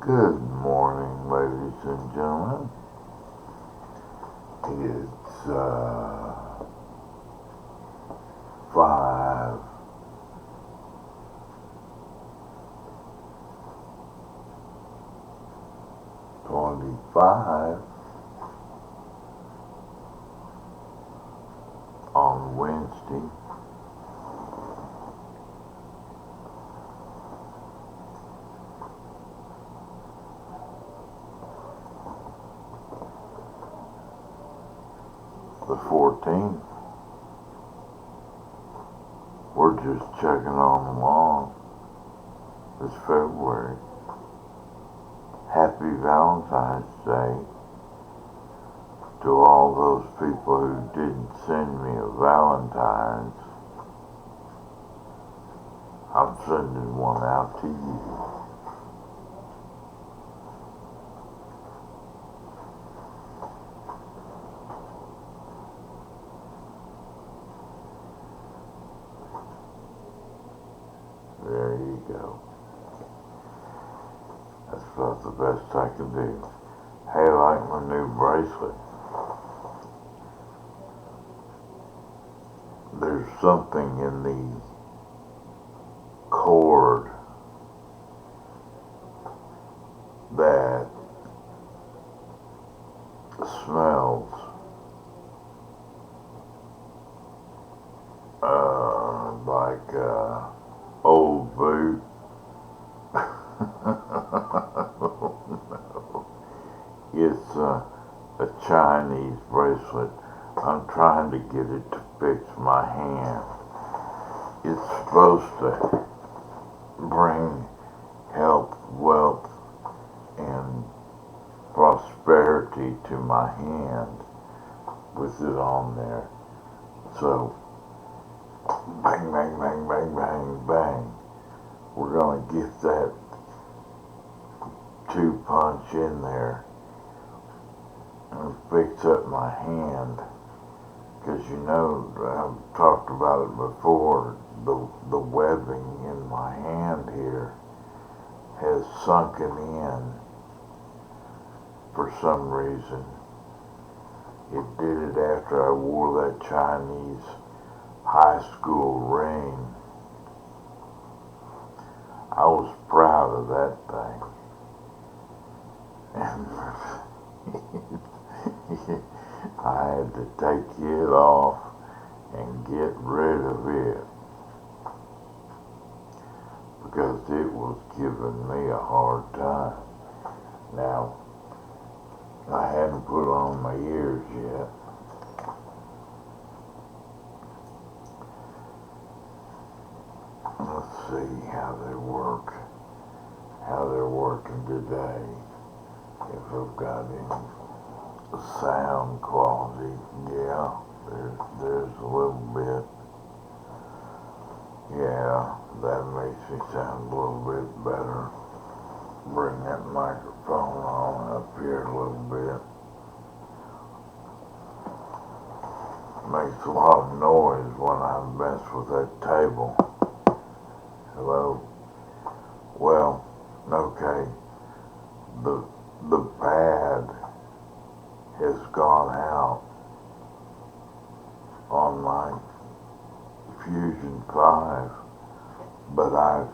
Good morning, ladies and gentlemen. It's 5:25 on Wednesday. The 14th. We're just checking on along. It's February. Happy Valentine's Day to all those people who didn't send me a Valentine's. I'm sending one out to you. There you go. That's about the best I can do. Hey, I like my new bracelet. There's something in the cord that smells like old boot. It's a Chinese bracelet. I'm trying to get it to fix my hand. It's supposed to bring health, wealth, and prosperity to my hand with it on there. So, bang, bang, bang, bang, bang, bang. We're going to get that 2-punch in there and fix up my hand. Because I've talked about it before, the webbing in my hand here has sunken in for some reason. It did it after I wore that Chinese high school ring. I was proud of that thing. And I had to take it off and get rid of it because it was giving me a hard time. Now, I hadn't put on my ears yet. Let's see how they're working today. If I've got any sound quality, yeah, there's a little bit. Yeah, that makes me sound a little bit better. Bring that microphone on up here a little bit. Makes a lot of noise when I mess with that table. Hello? Well, okay. The pad has gone out on my Fusion5, but I've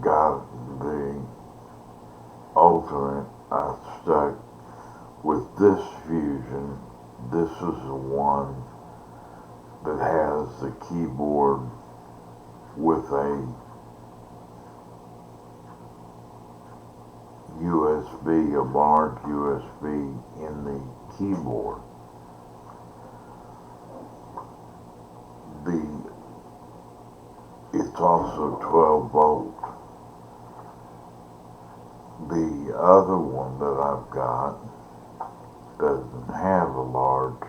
got the ultimate. I stuck with this Fusion. This is the one that has the keyboard with a USB, a large USB in the keyboard. It's also 12 volt. The other one that I've got doesn't have a large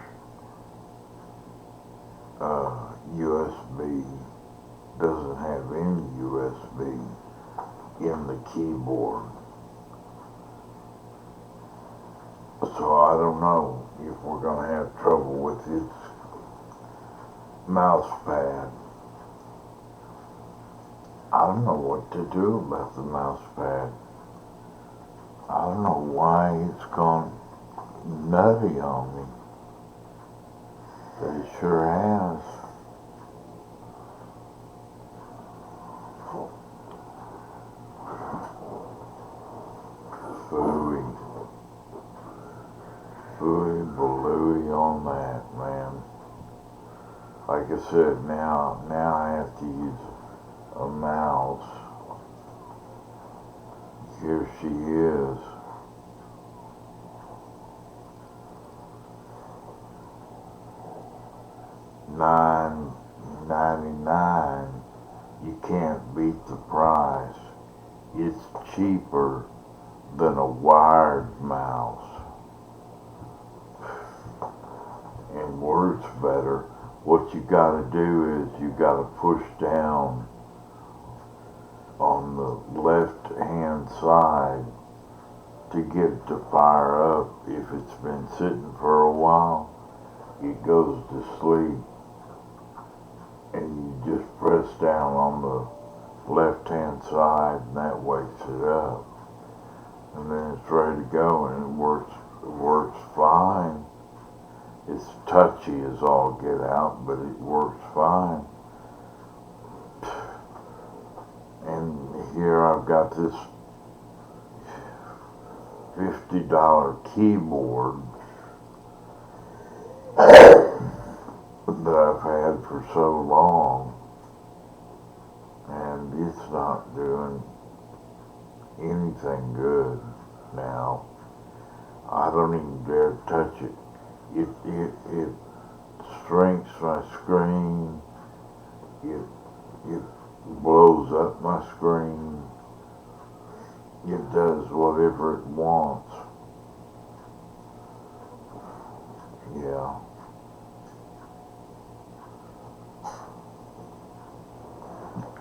USB, doesn't have any USB in the keyboard. So I don't know if we're going to have trouble with its mouse pad. I don't know what to do about the mouse pad. I don't know why it's gone nutty on me. But it sure has. Phooey. Phooey balooey on that, man. Like I said, now I have to use a mouse. Here she is. $9.99. You can't beat the price. It's cheaper than a wired mouse and works better. What you gotta do is you gotta push down on the left hand side to get it to fire up. If it's been sitting for a while, it goes to sleep, and you just press down on the left hand side and that wakes it up, and then it's ready to go, and it works fine. It's touchy as all get out, but it works fine. And here I've got this $50 keyboard that I've had for so long, and it's not doing anything good now. I don't even dare touch it. It shrinks my screen. It blows up my screen. It does whatever it wants. Yeah.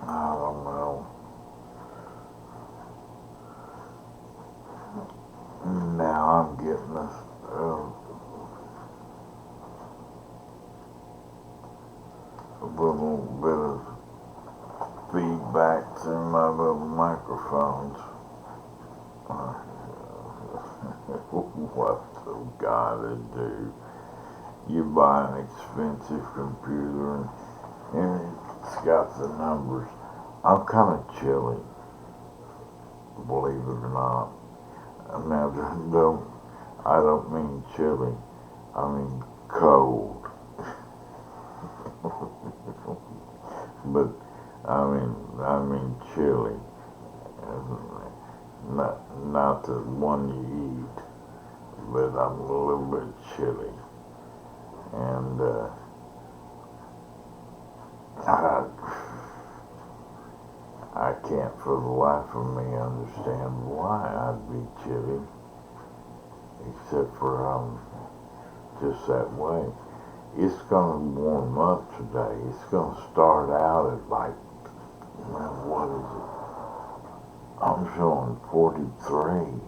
I don't know. Now I'm getting a little bit of feedback through my little microphones. What the gotta do? You buy an expensive computer and it's got the numbers. I'm kind of chilly, believe it or not. Now, I don't mean chilly. I mean cold. But I mean chili, not the one you eat, but I'm a little bit chilly, and I can't for the life of me understand why I'd be chilly, except for I'm just that way. It's gonna warm up today. It's gonna start out at like, what is it? I'm showing 43.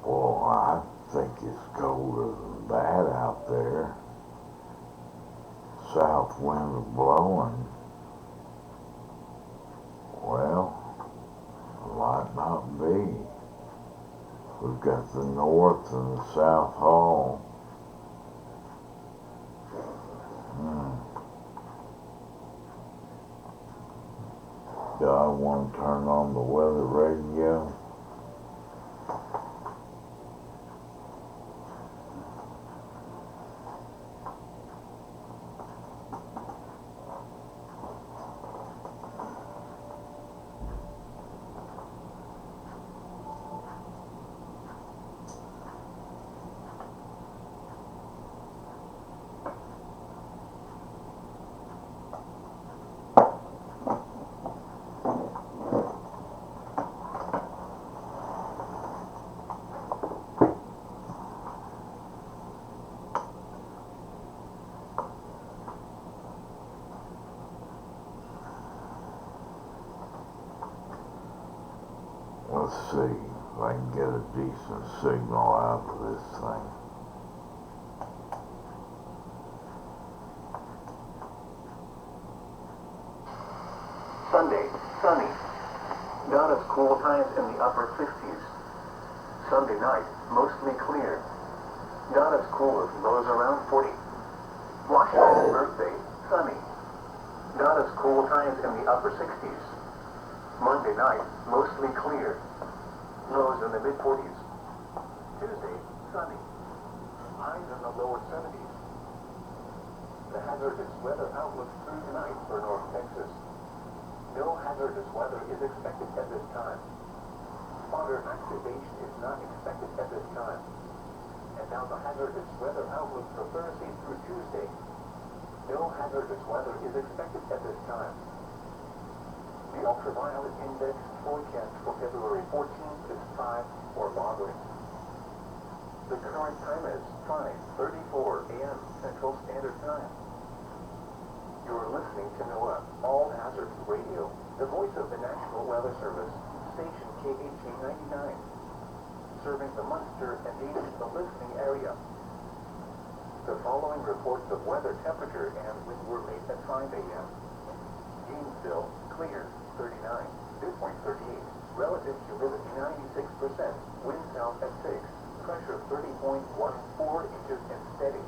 Well, I think it's colder than that out there. South wind blowing. Well, might not be. We've got the north and the south hall. Do I want to turn on the weather radio? Let's see if I can get a decent signal out of this thing. Sunday, sunny. Not as cool times in the upper 60s. Sunday night, mostly clear. Not as cool as lows around 40. Washington's birthday, sunny. Not as cool times in the upper 60s. Monday night, mostly clear. Lows in the mid-40s. Tuesday, sunny. Highs in the lower 70s. The hazardous weather outlook through tonight for North Texas. No hazardous weather is expected at this time. Spotter activation is not expected at this time. And now the hazardous weather outlook for Thursday through Tuesday. No hazardous weather is expected at this time. The ultraviolet index forecast for February 14th is 5 or moderate. The current time is 5:34 a.m. Central Standard Time. You're listening to NOAA All Hazards Radio, the voice of the National Weather Service, station KHA 99, serving the Munster and the listening area. The following reports of weather temperature and wind were made at 5 a.m. Gainesville, clear, 39, dew point 38, relative humidity 96%, wind south at 6, pressure 30.14 inches and steady.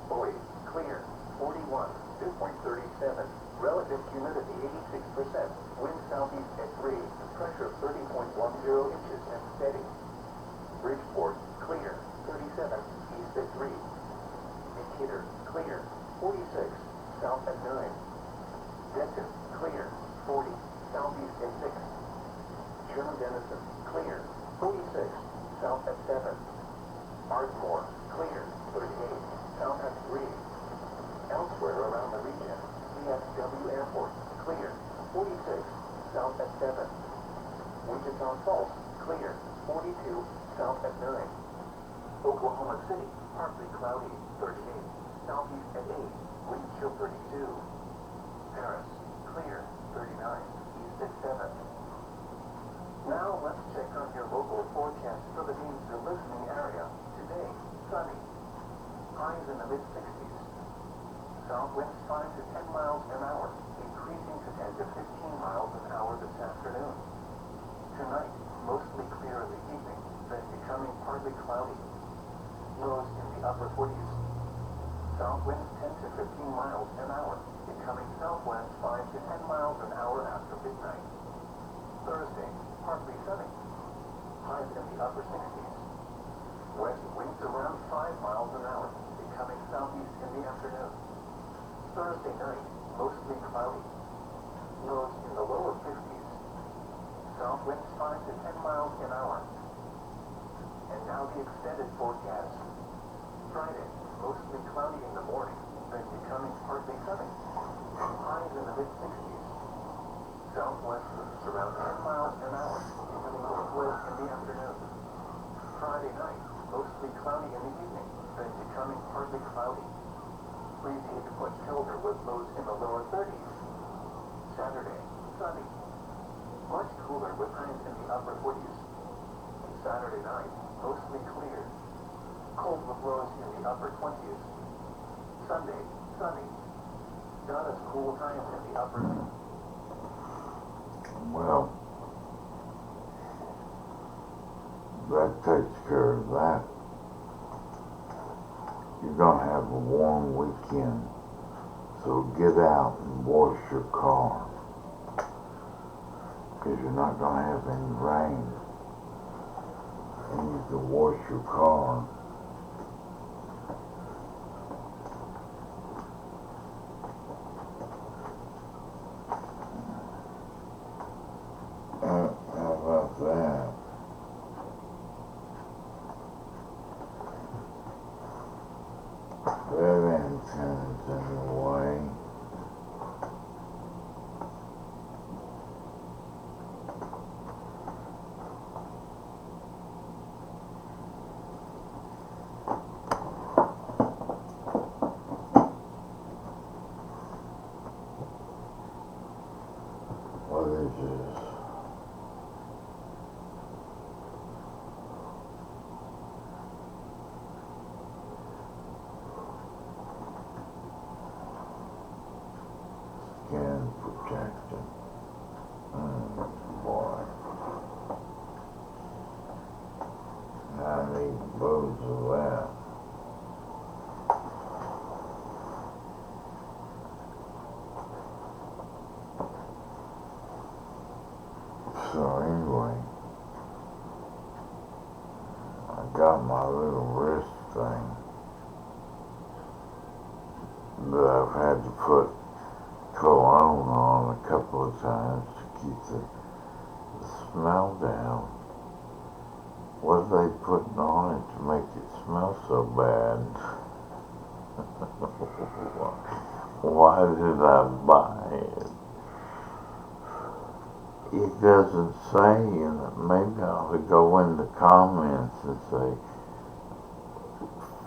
Boyd, clear, 41, dew point 37, relative humidity 86%, wind southeast at 3, pressure 30.10 inches and steady. Bridgeport, clear, 37, east at 3. Decatur, clear, 46, south at 9. Denton, clear, 40, southeast at 6. Sherman Denison, clear, 46, south at 7. Ardmore, clear, 38, south at 3. Elsewhere around the region, CSW Airport, clear, 46, south at 7. Wichita Falls, clear, 42, south at 9. Oklahoma City, partly cloudy, 38, southeast at 8, wind chill 32. Paris, clear, 39, east at 7. Now let's check on your local forecast for the Gainesville listening area. Today, sunny. Highs in the mid-60s. South winds 5 to 10 miles an hour, increasing to 10 to 15 miles an hour this afternoon. Tonight, mostly clear in the evening, then becoming partly cloudy. Lows in the upper 40s. South winds 10 to 15 miles an hour, becoming southwest 5 to 10 miles an hour after midnight. Thursday, partly sunny. Highs in the upper 60s. West winds around 5 miles an hour, becoming southeast in the afternoon. Thursday night, mostly cloudy. Lows in the lower 50s. South winds 5 to 10 miles an hour. And now the extended forecast. Friday, mostly cloudy in the morning, then becoming partly sunny. Highs in the mid-60s. Southwest winds around 10 miles an hour, becoming northwest in the afternoon. Friday night, mostly cloudy in the evening, then becoming partly cloudy. Freezing to much colder with lows in the lower 30s. Saturday, sunny. Much cooler with highs in the upper 40s. Saturday night, mostly clear. Cold with lows in the upper 20s. Sunday, sunny. Not as cool times in the upper. Well, that takes care of that. You're going to have a warm weekend, so get out and wash your car, because you're not going to have any rain, and you can wash your car. How about that? That antenna's in the way. What is this? Skin protection. So anyway, I got my little wrist thing that I've had to put cologne on a couple of times to keep the smell down. What are they putting on it to make it smell so bad? Why did I buy it? It doesn't say in it. Maybe I ought to go in the comments and say,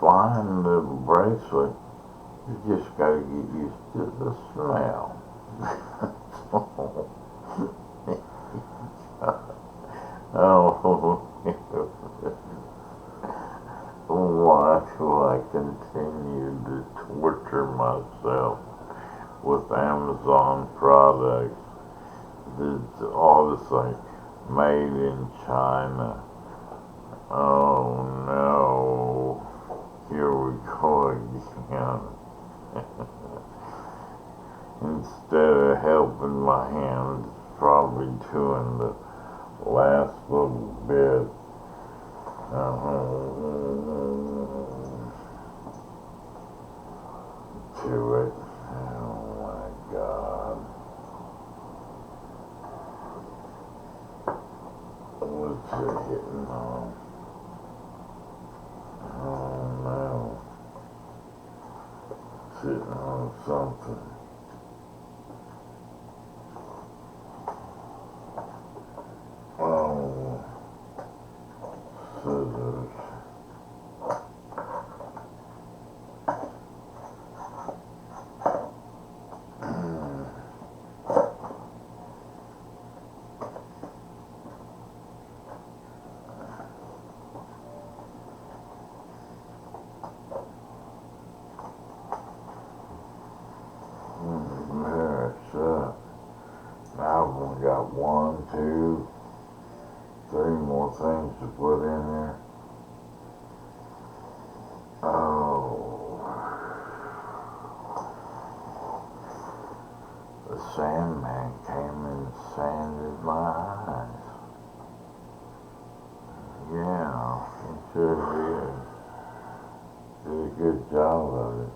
fine little bracelet, you just gotta get used to the smell. Oh, why do I continue to torture myself with Amazon products? It's all this like made in China. Oh no, here we go again. Instead of helping my hand, it's probably doing the last little bit. To it. Oh my God. What's it hitting on? Oh no. Sitting on something. Oh, scissors. There it's up. Now I've only got 1, 2, 3 more things to put in there. Oh, the Sandman came and sanded my eyes. Yeah, he sure did. Did a good job of it.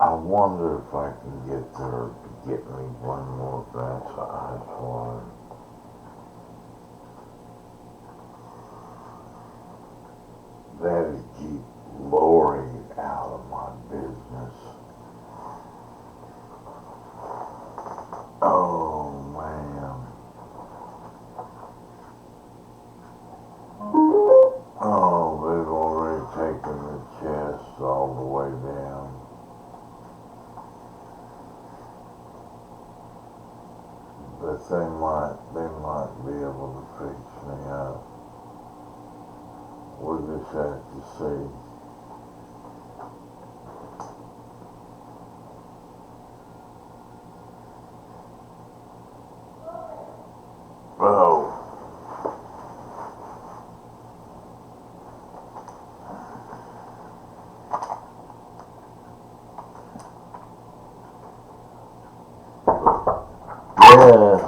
I wonder if I can get her to get me one more glass of ice water. That'd keep Lori out of my business. Oh man. Oh, they've already taken the chest all the way down. But they might be able to fix me up. We'll just have to see. Oh. Yes.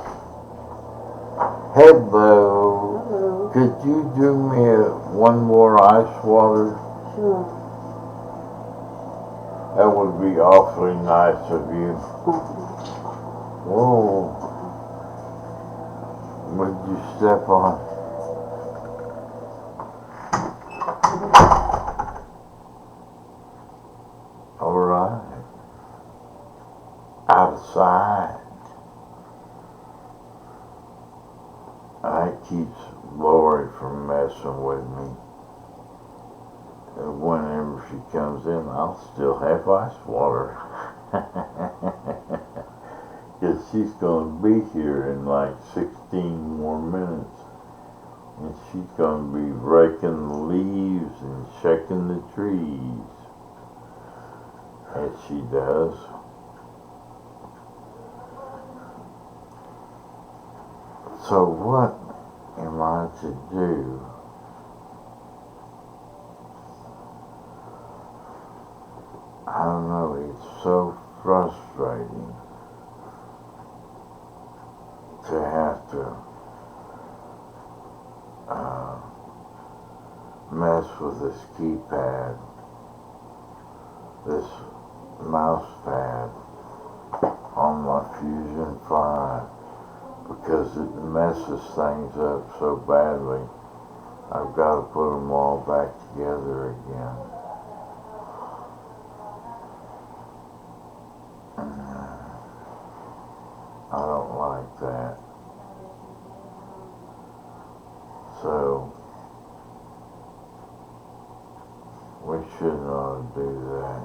Hello. Hello. Could you do me one more ice water? Sure. That would be awfully nice of you. Whoa. Would you step on? All right. Outside. That keeps Lori from messing with me. And whenever she comes in, I'll still have ice water. Because she's going to be here in like 16 more minutes. And she's going to be raking the leaves and shaking the trees. As she does. So what am I to do? I don't know, it's so frustrating to have to mess with this keypad, this mouse pad on my Fusion5, because it messes things up so badly. I've got to put them all back together again. I don't like that. So, we shouldn't ought to do that.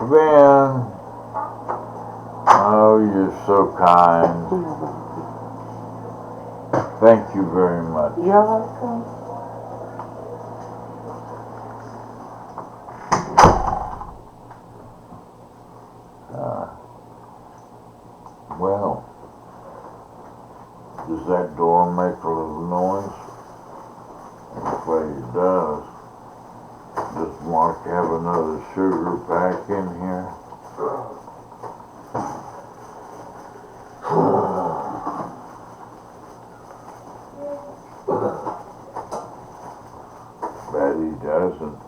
Ben, oh, you're so kind. Thank you very much. You're welcome. Well, does that door make a little noise? Hopefully it does. Does Mark have another sugar pack in here? Bet he doesn't.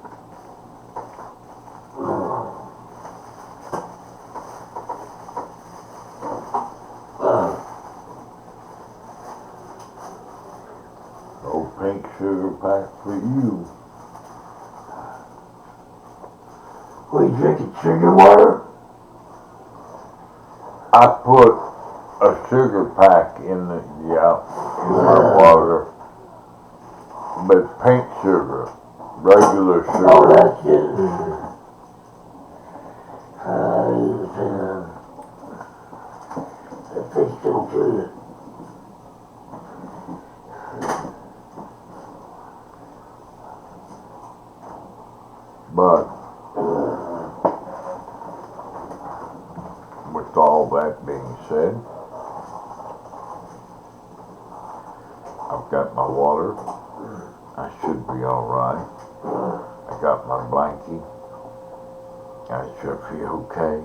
Old pink sugar pack for you. What are you drinking, sugar water? I put a sugar pack in the, in my water, but pink sugar, regular sugar. Oh, that's it. That tastes so good. But with all that being said, I've got my water. I should be alright. I got my blankie. I should be okay.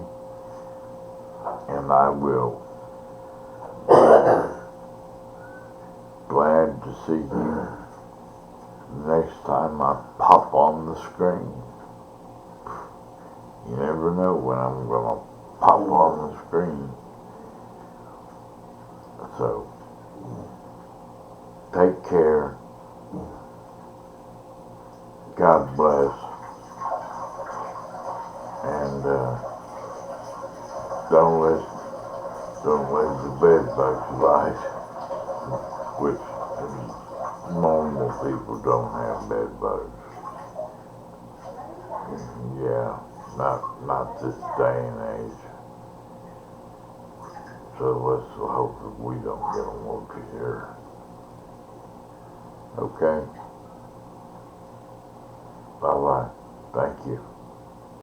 And I will. Glad to see you next time I pop on the screen. You never know when I'm gonna pop on the screen. So, take care. God bless. And don't let the bed bugs bite. Which normal people don't have bed bugs. Yeah. Not this day and age. So let's hope that we don't get them over here. Okay? Bye-bye. Thank you.